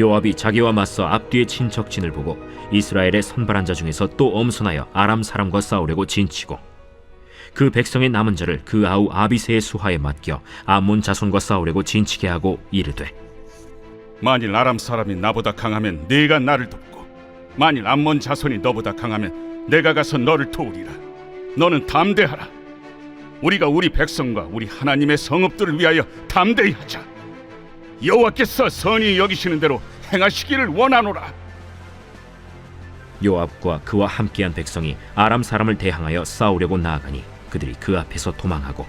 요압이 자기와 맞서 앞뒤의 친척진을 보고 이스라엘의 선발한 자 중에서 또 엄선하여 아람 사람과 싸우려고 진치고, 그 백성의 남은 자를 그 아우 아비새의 수하에 맡겨 암몬 자손과 싸우려고 진치게 하고 이르되, 만일 아람 사람이 나보다 강하면 네가 나를 돕고, 만일 암몬 자손이 너보다 강하면 내가 가서 너를 도우리라. 너는 담대하라. 우리가 우리 백성과 우리 하나님의 성읍들을 위하여 담대히 하자. 여호와께서 선히 여기시는 대로 행하시기를 원하노라. 요압과 그와 함께한 백성이 아람 사람을 대항하여 싸우려고 나아가니 그들이 그 앞에서 도망하고,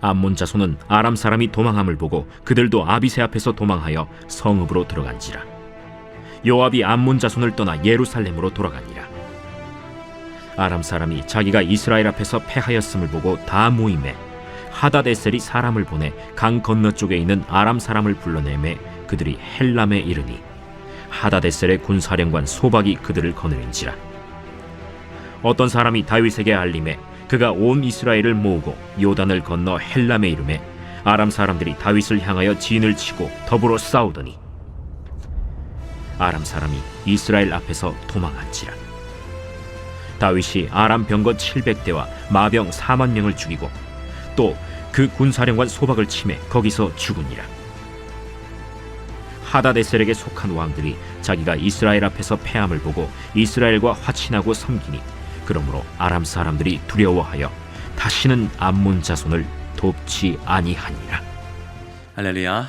암몬 자손은 아람 사람이 도망함을 보고 그들도 아비새 앞에서 도망하여 성읍으로 들어간지라. 요압이 암몬 자손을 떠나 예루살렘으로 돌아가니라. 아람 사람이 자기가 이스라엘 앞에서 패하였음을 보고 다 모임에 하다데셀이 사람을 보내 강 건너쪽에 있는 아람 사람을 불러내매 그들이 헬람에 이르니 하다데셀의 군사령관 소박이 그들을 거느린지라. 어떤 사람이 다윗에게 알림해 그가 온 이스라엘을 모으고 요단을 건너 헬람에 이르매 아람 사람들이 다윗을 향하여 진을 치고 더불어 싸우더니 아람 사람이 이스라엘 앞에서 도망한지라. 다윗이 아람 병거 700대와 마병 4만 명을 죽이고 또 그 군사령관 소박을 치매 거기서 죽으니라. 하다데셀에게 속한 왕들이 자기가 이스라엘 앞에서 패함을 보고 이스라엘과 화친하고 섬기니 그러므로 아람 사람들이 두려워하여 다시는 암몬 자손을 돕지 아니하니라. 할렐루야.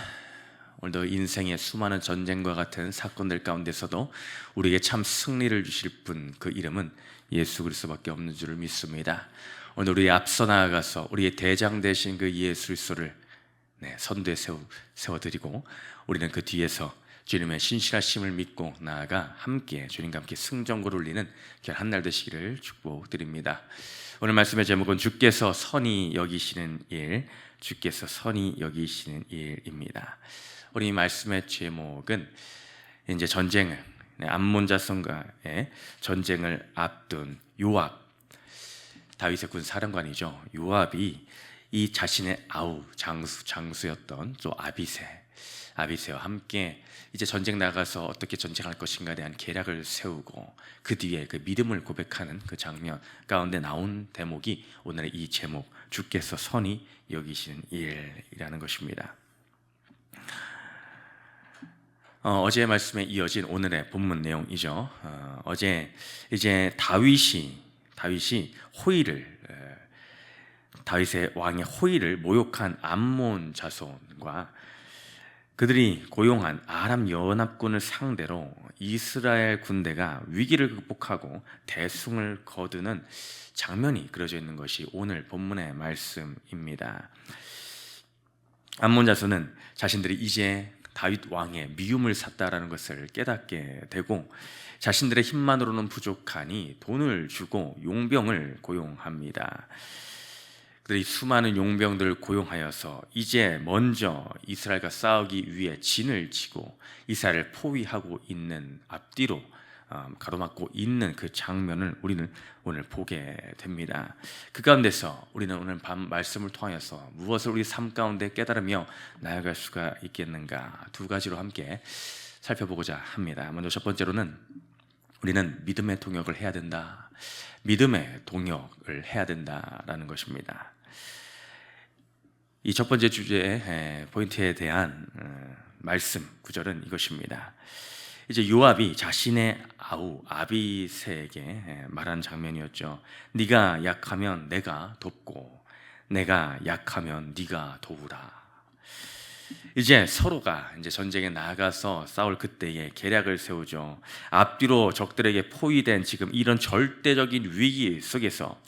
오늘도 인생의 수많은 전쟁과 같은 사건들 가운데서도 우리에게 참 승리를 주실 분, 그 이름은 예수 그리스도밖에 없는 줄을 믿습니다. 오늘 우리 앞서 나아가서 우리의 대장 되신 그 예수 그리스도를 선두에 세워드리고 우리는 그 뒤에서 주님의 신실하심을 믿고 나아가 함께 주님과 함께 승전고를 울리는 귀한 한 날 되시기를 축복드립니다. 오늘 말씀의 제목은 주께서 선히 여기시는 일, 주께서 선히 여기시는 일입니다. 우리 말씀의 제목은 이제 전쟁을, 암몬 자손과의 전쟁을 앞둔 요압, 다윗의 군 사령관이죠. 요압이 이 자신의 아우 장수였던 또 아비새와 함께 이제 전쟁 나가서 어떻게 전쟁할 것인가에 대한 계략을 세우고 그 뒤에 그 믿음을 고백하는 그 장면 가운데 나온 대목이 오늘의 이 제목, 주께서 선히 여기시는 일이라는 것입니다. 어제의 말씀에 이어진 오늘의 본문 내용이죠. 어제 이제 다윗이 다윗의 왕의 호의를 모욕한 암몬 자손과 그들이 고용한 아람 연합군을 상대로 이스라엘 군대가 위기를 극복하고 대승을 거두는 장면이 그려져 있는 것이 오늘 본문의 말씀입니다. 암몬 자손은 자신들이 이제 다윗 왕의 미움을 샀다라는 것을 깨닫게 되고 자신들의 힘만으로는 부족하니 돈을 주고 용병을 고용합니다. 그들이 수많은 용병들을 고용하여서 이제 먼저 이스라엘과 싸우기 위해 진을 치고 이스라엘을 포위하고 있는 앞뒤로 가로막고 있는 그 장면을 우리는 오늘 보게 됩니다. 그 가운데서 우리는 오늘 밤 말씀을 통하여서 무엇을 우리 삶 가운데 깨달으며 나아갈 수가 있겠는가, 두 가지로 함께 살펴보고자 합니다. 먼저 첫 번째로는 우리는 믿음의 동역을 해야 된다. 믿음의 동역을 해야 된다라는 것입니다. 이 첫 번째 주제의 포인트에 대한 말씀 구절은 이것입니다. 이제 요압이 자신의 아우 아비새에게 말한 장면이었죠. 네가 약하면 내가 돕고 내가 약하면 네가 도우라. 이제 서로가 이제 전쟁에 나가서 싸울 그때에 계략을 세우죠. 앞뒤로 적들에게 포위된 지금 이런 절대적인 위기 속에서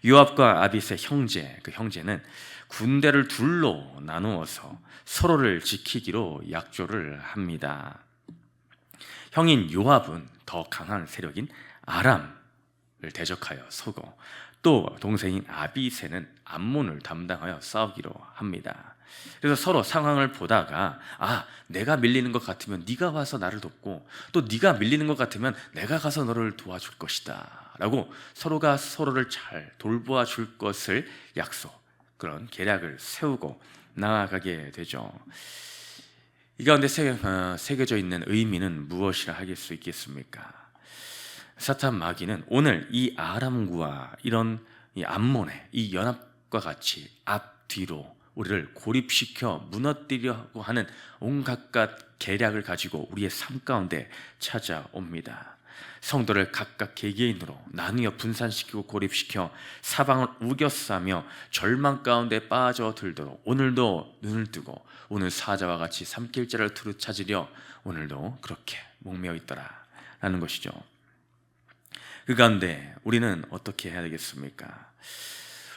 요압과 아비새 그 형제는 군대를 둘로 나누어서 서로를 지키기로 약조를 합니다. 형인 요압은 더 강한 세력인 아람을 대적하여 서고 또 동생인 아비새는 암몬을 담당하여 싸우기로 합니다. 그래서 서로 상황을 보다가 내가 밀리는 것 같으면 네가 와서 나를 돕고 또 네가 밀리는 것 같으면 내가 가서 너를 도와줄 것이다 라고 서로가 서로를 잘 돌보아 줄 것을 그런 계략을 세우고 나아가게 되죠. 이 가운데 새겨져 있는 의미는 무엇이라 할 수 있겠습니까? 사탄 마귀는 오늘 이 아람과 이런 이 암몬의 이 연합과 같이 앞뒤로 우리를 고립시켜 무너뜨리려고 하는 온갖 계략을 가지고 우리의 삶 가운데 찾아옵니다. 성도를 각각 개개인으로 나누어 분산시키고 고립시켜 사방을 우겨싸며 절망 가운데 빠져들도록 오늘도 눈을 뜨고 오늘 사자와 같이 삼킬자를 두루 찾으려 오늘도 그렇게 목매어 있더라 라는 것이죠. 그 가운데 우리는 어떻게 해야 되겠습니까?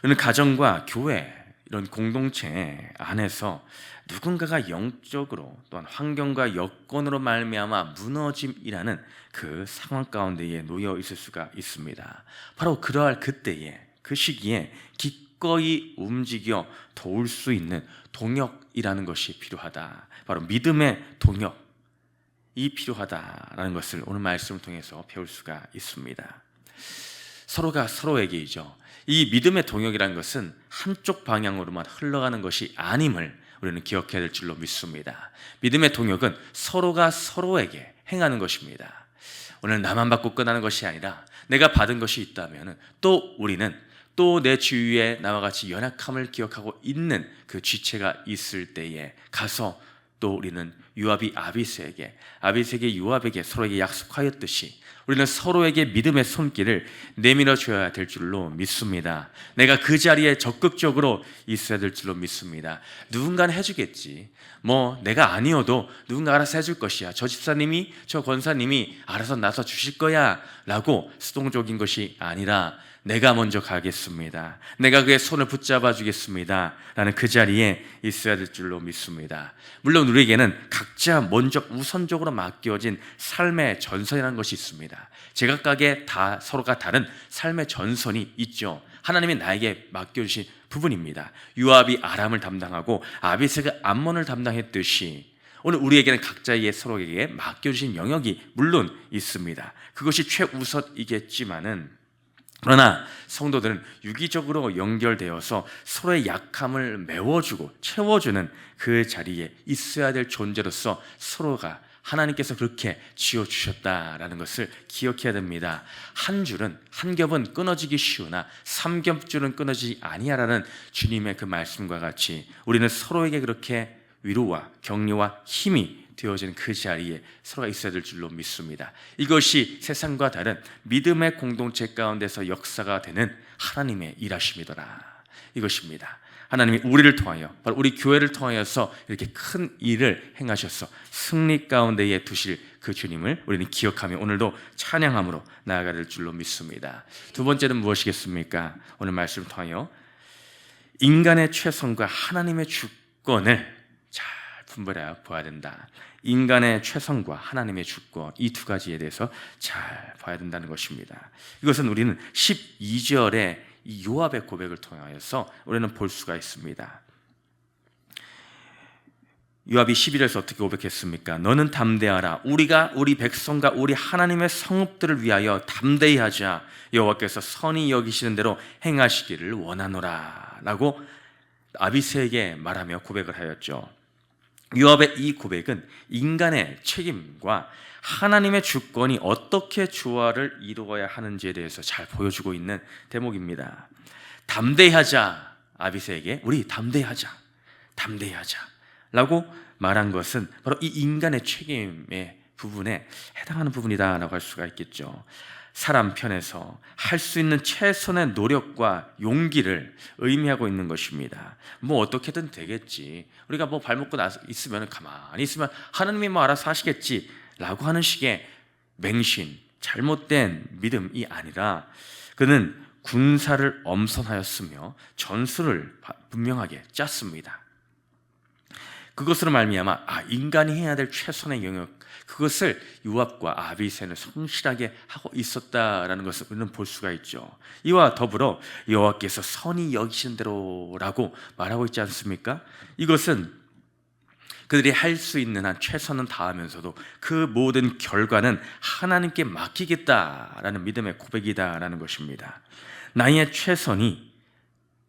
우리는 가정과 교회 이런 공동체 안에서 누군가가 영적으로 또한 환경과 여건으로 말미암아 무너짐이라는 그 상황 가운데에 놓여 있을 수가 있습니다. 바로 그러할 그때에 그 시기에 기꺼이 움직여 도울 수 있는 동역이라는 것이 필요하다. 바로 믿음의 동역이 필요하다라는 것을 오늘 말씀을 통해서 배울 수가 있습니다. 서로가 서로에게이죠. 이 믿음의 동역이라는 것은 한쪽 방향으로만 흘러가는 것이 아님을 우리는 기억해야 될 줄로 믿습니다. 믿음의 동역은 서로가 서로에게 행하는 것입니다. 오늘 나만 받고 끝나는 것이 아니라 내가 받은 것이 있다면 또 우리는 또 내 주위에 나와 같이 연약함을 기억하고 있는 그 지체가 있을 때에 가서 또 우리는 요압이 아비새에게 요압에게 서로에게 약속하였듯이 우리는 서로에게 믿음의 손길을 내밀어 줘야 될 줄로 믿습니다. 내가 그 자리에 적극적으로 있어야 될 줄로 믿습니다. 누군가는 해주겠지. 내가 아니어도 누군가 알아서 해줄 것이야. 저 집사님이, 저 권사님이 알아서 나서 주실 거야 라고 수동적인 것이 아니라 내가 먼저 가겠습니다. 내가 그의 손을 붙잡아 주겠습니다 라는 그 자리에 있어야 될 줄로 믿습니다. 물론 우리에게는 각자 먼저 우선적으로 맡겨진 삶의 전선이라는 것이 있습니다. 제각각의 서로가 다른 삶의 전선이 있죠. 하나님이 나에게 맡겨주신 부분입니다. 요압이 아람을 담당하고 아비새가 암몬을 담당했듯이 오늘 우리에게는 각자의 서로에게 맡겨주신 영역이 물론 있습니다. 그것이 최우선이겠지만은 그러나 성도들은 유기적으로 연결되어서 서로의 약함을 메워주고 채워주는 그 자리에 있어야 될 존재로서 서로가 하나님께서 그렇게 지어주셨다라는 것을 기억해야 됩니다. 한 겹은 끊어지기 쉬우나 3겹줄은 끊어지지 아니하라는 주님의 그 말씀과 같이 우리는 서로에게 그렇게 위로와 격려와 힘이 되어지는 그 자리에 서로가 있어야 될 줄로 믿습니다. 이것이 세상과 다른 믿음의 공동체 가운데서 역사가 되는 하나님의 일하심이더라. 이것입니다. 하나님이 우리를 통하여 바로 우리 교회를 통하여서 이렇게 큰 일을 행하셔서 승리 가운데에 두실 그 주님을 우리는 기억하며 오늘도 찬양함으로 나아가야 될 줄로 믿습니다. 두 번째는 무엇이겠습니까? 오늘 말씀을 통하여 인간의 최선과 하나님의 주권을 잘 분별해 봐야 된다. 인간의 최선과 하나님의 주권 이 두 가지에 대해서 잘 봐야 된다는 것입니다. 이것은 우리는 12절의 이 요압의 고백을 통하여서 우리는 볼 수가 있습니다. 요압이 11절에서 어떻게 고백했습니까? 너는 담대하라. 우리가 우리 백성과 우리 하나님의 성읍들을 위하여 담대히 하자. 여호와께서 선히 여기시는 대로 행하시기를 원하노라 라고 아비새에게 말하며 고백을 하였죠. 요압의 이 고백은 인간의 책임과 하나님의 주권이 어떻게 조화를 이루어야 하는지에 대해서 잘 보여주고 있는 대목입니다. 담대히 하자. 아비새에게 우리 담대히 하자 라고 말한 것은 바로 이 인간의 책임의 부분에 해당하는 부분이다라고 할 수가 있겠죠. 사람 편에서 할 수 있는 최선의 노력과 용기를 의미하고 있는 것입니다. 어떻게든 되겠지. 우리가 발 먹고 있으면 가만히 있으면 하나님이 알아서 하시겠지 라고 하는 식의 맹신, 잘못된 믿음이 아니라 그는 군사를 엄선하였으며 전술을 분명하게 짰습니다. 그것으로 말미암아 인간이 해야 될 최선의 영역 그것을 요압과 아비새는 성실하게 하고 있었다라는 것을 우리는 볼 수가 있죠. 이와 더불어 여호와께서 선히 여기시는 대로라고 말하고 있지 않습니까? 이것은 그들이 할 수 있는 한 최선은 다하면서도 그 모든 결과는 하나님께 맡기겠다라는 믿음의 고백이다라는 것입니다. 나의 최선이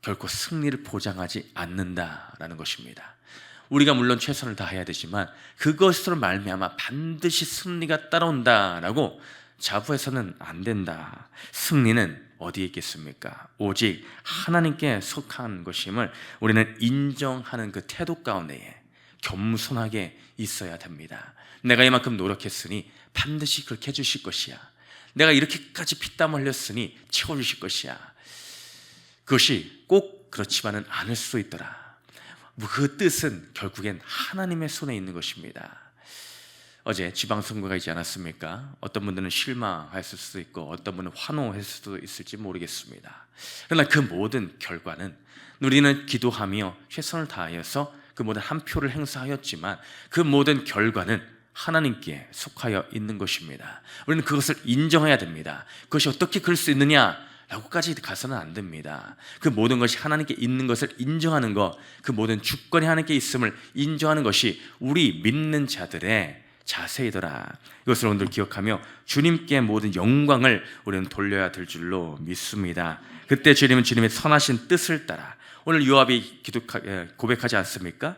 결코 승리를 보장하지 않는다라는 것입니다. 우리가 물론 최선을 다해야 되지만 그것으로 말미암아 반드시 승리가 따라온다라고 자부해서는 안 된다. 승리는 어디에 있겠습니까? 오직 하나님께 속한 것임을 우리는 인정하는 그 태도 가운데에 겸손하게 있어야 됩니다. 내가 이만큼 노력했으니 반드시 그렇게 해주실 것이야. 내가 이렇게까지 피땀 흘렸으니 채워주실 것이야. 그것이 꼭 그렇지만은 않을 수 있더라. 그 뜻은 결국엔 하나님의 손에 있는 것입니다. 어제 지방선거가 있지 않았습니까? 어떤 분들은 실망했을 수도 있고 어떤 분은 환호했을 수도 있을지 모르겠습니다. 그러나 그 모든 결과는 우리는 기도하며 최선을 다하여서 그 모든 한 표를 행사하였지만 그 모든 결과는 하나님께 속하여 있는 것입니다. 우리는 그것을 인정해야 됩니다. 그것이 어떻게 그럴 수 있느냐? 라고까지 가서는 안 됩니다. 그 모든 것이 하나님께 있는 것을 인정하는 것, 그 모든 주권이 하나님께 있음을 인정하는 것이 우리 믿는 자들의 자세이더라. 이것을 오늘 기억하며 주님께 모든 영광을 우리는 돌려야 될 줄로 믿습니다. 그때 주님은 주님의 선하신 뜻을 따라 오늘 요압이 고백하지 않습니까?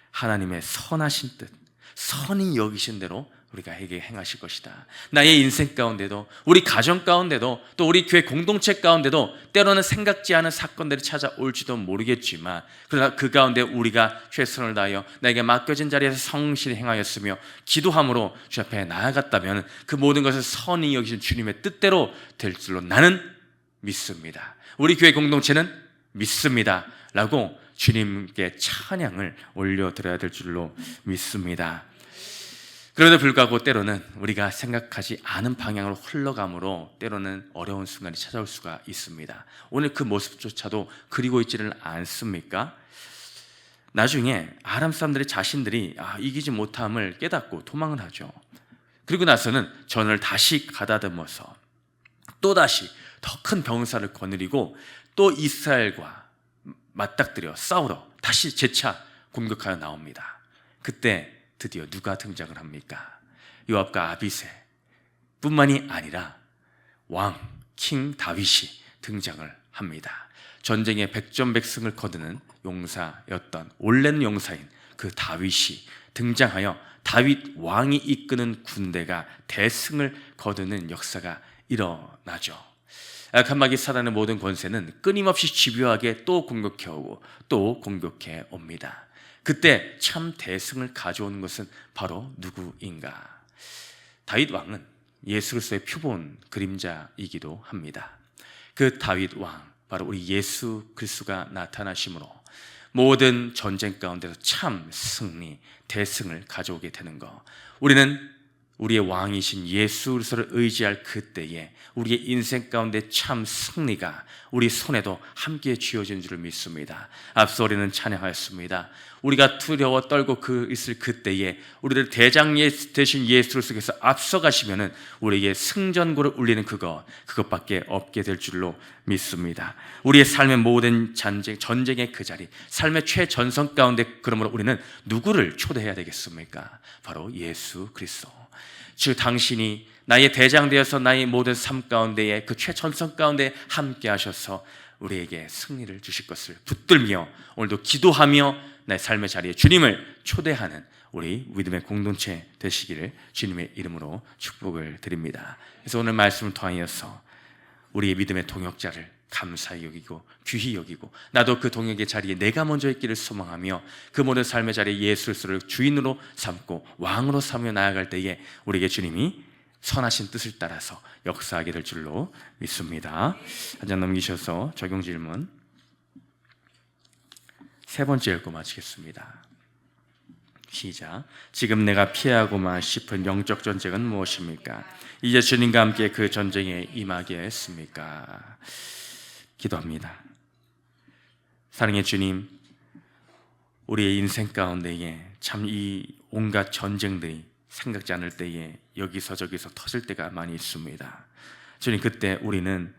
하나님의 선하신 뜻, 선히 여기신 대로 우리가 행하실 것이다. 나의 인생 가운데도, 우리 가정 가운데도, 또 우리 교회 공동체 가운데도 때로는 생각지 않은 사건들이 찾아올지도 모르겠지만, 그러나 그 가운데 우리가 최선을 다하여 나에게 맡겨진 자리에서 성실히 행하였으며 기도함으로 주 앞에 나아갔다면 그 모든 것을 선히 여기신 주님의 뜻대로 될 줄로 나는 믿습니다. 우리 교회 공동체는 믿습니다 라고 주님께 찬양을 올려드려야 될 줄로 믿습니다. 그럼에도 불구하고 때로는 우리가 생각하지 않은 방향으로 흘러감으로 때로는 어려운 순간이 찾아올 수가 있습니다. 오늘 그 모습조차도 그리고 있지를 않습니까? 나중에 아람 사람들이 자신들이 이기지 못함을 깨닫고 도망을 하죠. 그리고 나서는 전을 다시 가다듬어서 또다시 더 큰 병사를 거느리고 또 이스라엘과 맞닥뜨려 싸우러 다시 재차 공격하여 나옵니다. 그때 드디어 누가 등장을 합니까? 요압과 아비새 뿐만이 아니라 킹 다윗이 등장을 합니다. 전쟁에 백전백승을 거두는 용사였던 원래는 용사인 그 다윗이 등장하여 다윗 왕이 이끄는 군대가 대승을 거두는 역사가 일어나죠. 악한 마귀 사단의 모든 권세는 끊임없이 집요하게 또 공격해오고 또 공격해 옵니다. 그때 참 대승을 가져오는 것은 바로 누구인가? 다윗 왕은 예수 그리스도의 표본 그림자이기도 합니다. 그 다윗 왕, 바로 우리 예수 그리스도가 나타나심으로 모든 전쟁 가운데서 참 승리, 대승을 가져오게 되는 것, 우리는 우리의 왕이신 예수 그리스도를 의지할 그때에 우리의 인생 가운데 참 승리가 우리 손에도 함께 쥐어진 줄을 믿습니다. 앞서 우리는 찬양하였습니다. 우리가 두려워 떨고 있을 그때에 우리들 대장 되신 예수 그리스도께서 앞서가시면은 우리에게 승전고를 울리는 그것밖에 없게 될 줄로 믿습니다. 우리의 삶의 모든 전쟁의 그 자리, 삶의 최전선 가운데 그러므로 우리는 누구를 초대해야 되겠습니까? 바로 예수 그리스도. 즉 당신이 나의 대장 되어서 나의 모든 삶 가운데에 그 최전선 가운데 함께 하셔서 우리에게 승리를 주실 것을 붙들며 오늘도 기도하며 나의 삶의 자리에 주님을 초대하는 우리 믿음의 공동체 되시기를 주님의 이름으로 축복을 드립니다. 그래서 오늘 말씀을 통하여서 우리의 믿음의 동역자를 감사히 여기고 귀히 여기고 나도 그 동역의 자리에 내가 먼저 있기를 소망하며 그 모든 삶의 자리에 예수 그리스도를 주인으로 삼고 왕으로 삼으며 나아갈 때에 우리에게 주님이 선하신 뜻을 따라서 역사하게 될 줄로 믿습니다. 한 장 넘기셔서 적용 질문 세 번째 읽고 마치겠습니다. 시작. 지금 내가 피하고만 싶은 영적 전쟁은 무엇입니까? 이제 주님과 함께 그 전쟁에 임하겠습니까? 기도합니다. 사랑의 주님, 우리의 인생 가운데에 참 이 온갖 전쟁들이 생각지 않을 때에 여기서 저기서 터질 때가 많이 있습니다. 주님, 그때 우리는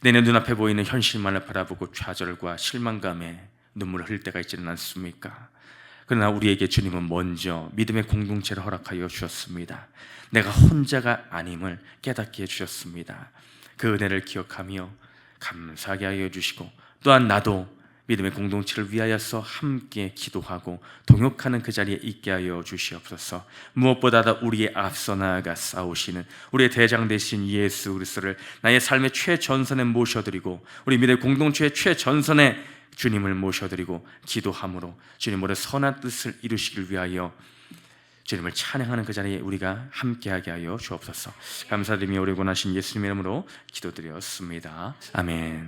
내 눈앞에 보이는 현실만을 바라보고 좌절과 실망감에 눈물을 흘릴 때가 있지는 않습니까? 그러나 우리에게 주님은 먼저 믿음의 공동체를 허락하여 주셨습니다. 내가 혼자가 아님을 깨닫게 해주셨습니다. 그 은혜를 기억하며 감사하게 하여 주시고 또한 나도 믿음의 공동체를 위하여서 함께 기도하고 동역하는 그 자리에 있게 하여 주시옵소서. 무엇보다도 우리의 앞서 나아가 싸우시는 우리의 대장 되신 예수 그리스도를 나의 삶의 최전선에 모셔드리고 우리 믿음의 공동체의 최전선에 주님을 모셔드리고 기도함으로 주님으로 선한 뜻을 이루시길 위하여 주님을 찬양하는 그 자리에 우리가 함께하게 하여 주옵소서. 감사드리며 우리 원하신 예수님의 이름으로 기도드렸습니다. 아멘.